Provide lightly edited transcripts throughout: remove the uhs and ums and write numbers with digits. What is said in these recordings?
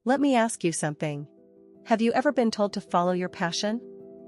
Let me ask you something. Have you ever been told to follow your passion?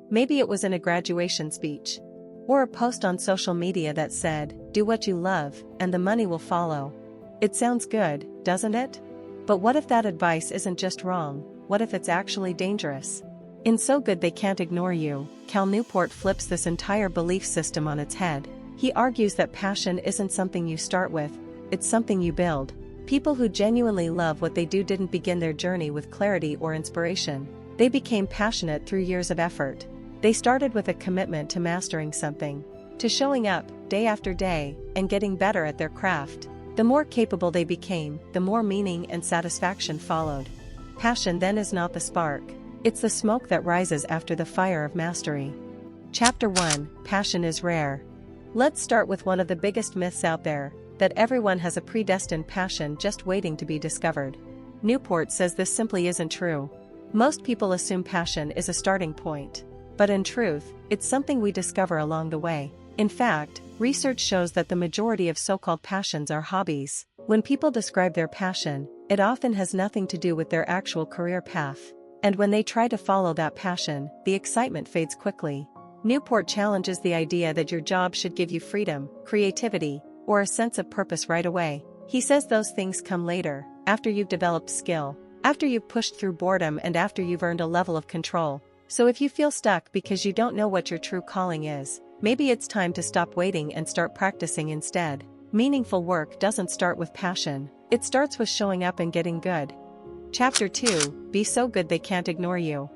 Maybe it was in a graduation speech. Or a post on social media that said, "Do what you love, and the money will follow." It sounds good, doesn't it? But what if that advice isn't just wrong? What if it's actually dangerous? In So Good They Can't Ignore You, Cal Newport flips this entire belief system on its head. He argues that passion isn't something you start with, it's something you build. People who genuinely love what they do didn't begin their journey with clarity or inspiration. They became passionate through years of effort. They started with a commitment to mastering something, to showing up, day after day, and getting better at their craft. The more capable they became, the more meaning and satisfaction followed. Passion then is not the spark. It's the smoke that rises after the fire of mastery. Chapter 1: Passion is Rare. Let's start with one of the biggest myths out there, that everyone has a predestined passion just waiting to be discovered. Newport says this simply isn't true. Most people assume passion is a starting point. But in truth, it's something we discover along the way. In fact, research shows that the majority of so-called passions are hobbies. When people describe their passion, it often has nothing to do with their actual career path. And when they try to follow that passion, the excitement fades quickly. Newport challenges the idea that your job should give you freedom, creativity, or a sense of purpose right away. He says those things come later, after you've developed skill, after you've pushed through boredom, and after you've earned a level of control. So if you feel stuck because you don't know what your true calling is, maybe it's time to stop waiting and start practicing instead. Meaningful work doesn't start with passion, it starts with showing up and getting good. Chapter 2: Be So Good They Can't Ignore You.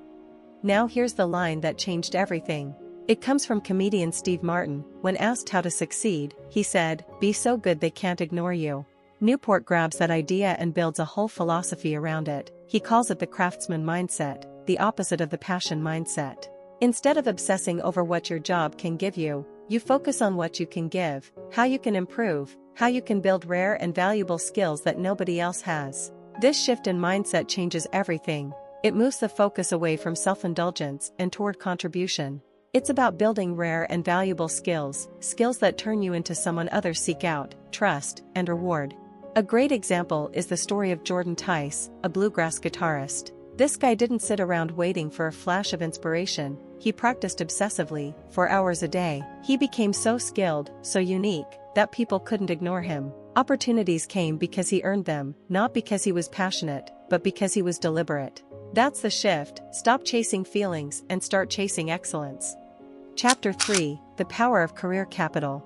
Now here's the line that changed everything. It comes from comedian Steve Martin. When asked how to succeed, he said, "Be so good they can't ignore you." Newport grabs that idea and builds a whole philosophy around it. He calls it the craftsman mindset, the opposite of the passion mindset. Instead of obsessing over what your job can give you, you focus on what you can give, how you can improve, how you can build rare and valuable skills that nobody else has. This shift in mindset changes everything. It moves the focus away from self-indulgence and toward contribution. It's about building rare and valuable skills that turn you into someone others seek out, trust, and reward. A great example is the story of Jordan Tice, a bluegrass guitarist. This guy didn't sit around waiting for a flash of inspiration. He practiced obsessively, for hours a day. He became so skilled, so unique, that people couldn't ignore him. Opportunities came because he earned them, not because he was passionate, but because he was deliberate. That's the shift. Stop chasing feelings and start chasing excellence. Chapter 3: The Power of Career Capital.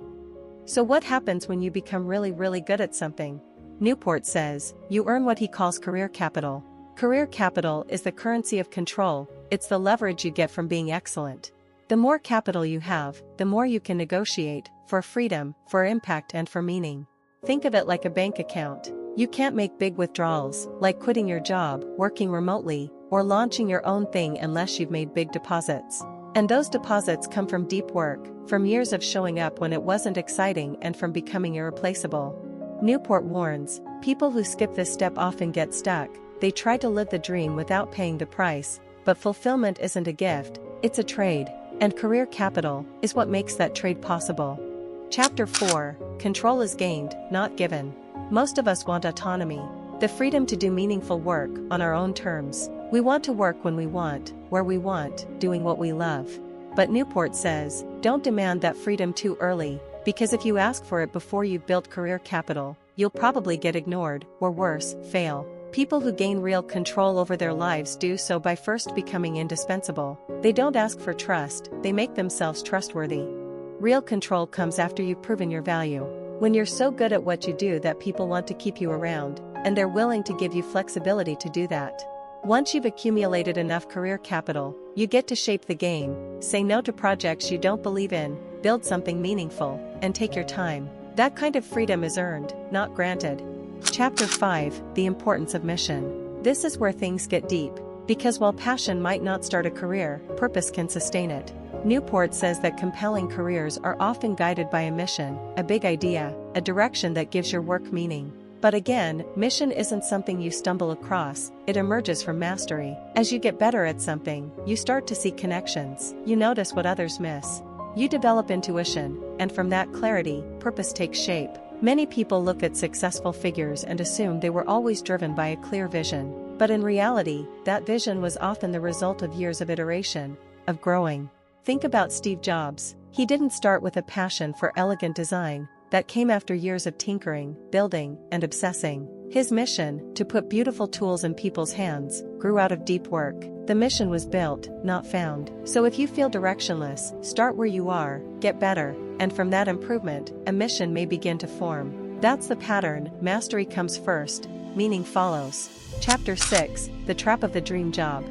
So what happens when you become really good at something? Newport says, you earn what he calls career capital. Career capital is the currency of control, it's the leverage you get from being excellent. The more capital you have, the more you can negotiate, for freedom, for impact, and for meaning. Think of it like a bank account. You can't make big withdrawals, like quitting your job, working remotely, or launching your own thing unless you've made big deposits. And those deposits come from deep work, from years of showing up when it wasn't exciting, and from becoming irreplaceable. Newport warns, people who skip this step often get stuck. They try to live the dream without paying the price, but fulfillment isn't a gift, it's a trade, and career capital is what makes that trade possible. Chapter 4: Control is gained, not given. Most of us want autonomy, the freedom to do meaningful work on our own terms. We want to work when we want, where we want, doing what we love. But Newport says, don't demand that freedom too early, because if you ask for it before you've built career capital, you'll probably get ignored, or worse, fail. People who gain real control over their lives do so by first becoming indispensable. They don't ask for trust, they make themselves trustworthy. Real control comes after you've proven your value. When you're so good at what you do that people want to keep you around, and they're willing to give you flexibility to do that. Once you've accumulated enough career capital, you get to shape the game, say no to projects you don't believe in, build something meaningful, and take your time. That kind of freedom is earned, not granted. Chapter 5: The Importance of Mission. This is where things get deep, because while passion might not start a career, purpose can sustain it. Newport says that compelling careers are often guided by a mission, a big idea, a direction that gives your work meaning. But again, mission isn't something you stumble across, it emerges from mastery. As you get better at something, you start to see connections, you notice what others miss. You develop intuition, and from that clarity, purpose takes shape. Many people look at successful figures and assume they were always driven by a clear vision. But in reality, that vision was often the result of years of iteration, of growing. Think about Steve Jobs. He didn't start with a passion for elegant design. That came after years of tinkering, building, and obsessing. His mission, to put beautiful tools in people's hands, grew out of deep work. The mission was built, not found. So if you feel directionless, start where you are, get better, and from that improvement, a mission may begin to form. That's the pattern. Mastery comes first, meaning follows. Chapter 6, The Trap of the Dream Job.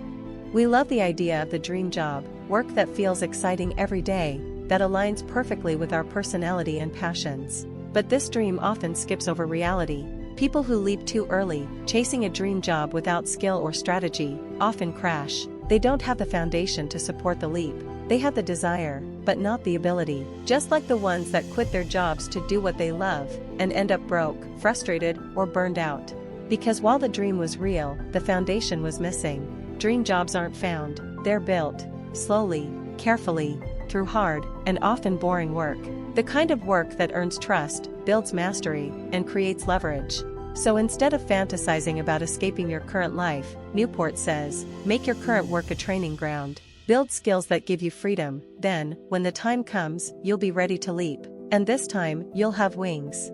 We love the idea of the dream job, work that feels exciting every day, that aligns perfectly with our personality and passions. But this dream often skips over reality. People who leap too early, chasing a dream job without skill or strategy, often crash. They don't have the foundation to support the leap. They have the desire, but not the ability. Just like the ones that quit their jobs to do what they love, and end up broke, frustrated, or burned out. Because while the dream was real, the foundation was missing. Dream jobs aren't found, they're built. Slowly, carefully, through hard, and often boring work. The kind of work that earns trust, builds mastery, and creates leverage. So instead of fantasizing about escaping your current life, Newport says, make your current work a training ground. Build skills that give you freedom, then, when the time comes, you'll be ready to leap. And this time, you'll have wings.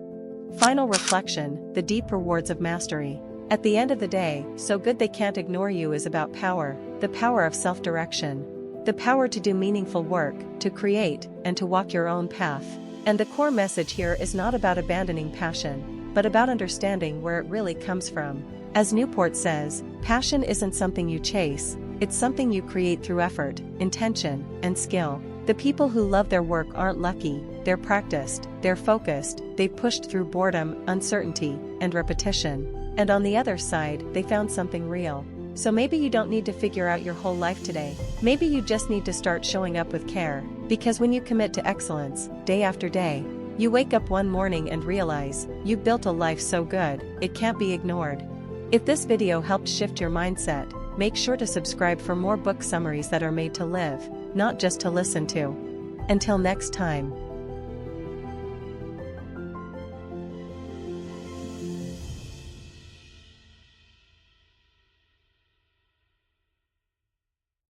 Final reflection, the deep rewards of mastery. At the end of the day, So Good They Can't Ignore You is about power, the power of self-direction. The power to do meaningful work, to create, and to walk your own path. And the core message here is not about abandoning passion, but about understanding where it really comes from. As Newport says, passion isn't something you chase, it's something you create through effort, intention, and skill. The people who love their work aren't lucky, they're practiced, they're focused, they've pushed through boredom, uncertainty, and repetition. And on the other side, they found something real. So maybe you don't need to figure out your whole life today. Maybe you just need to start showing up with care. Because when you commit to excellence, day after day, you wake up one morning and realize, you've built a life so good, it can't be ignored. If this video helped shift your mindset, make sure to subscribe for more book summaries that are made to live, not just to listen to. Until next time.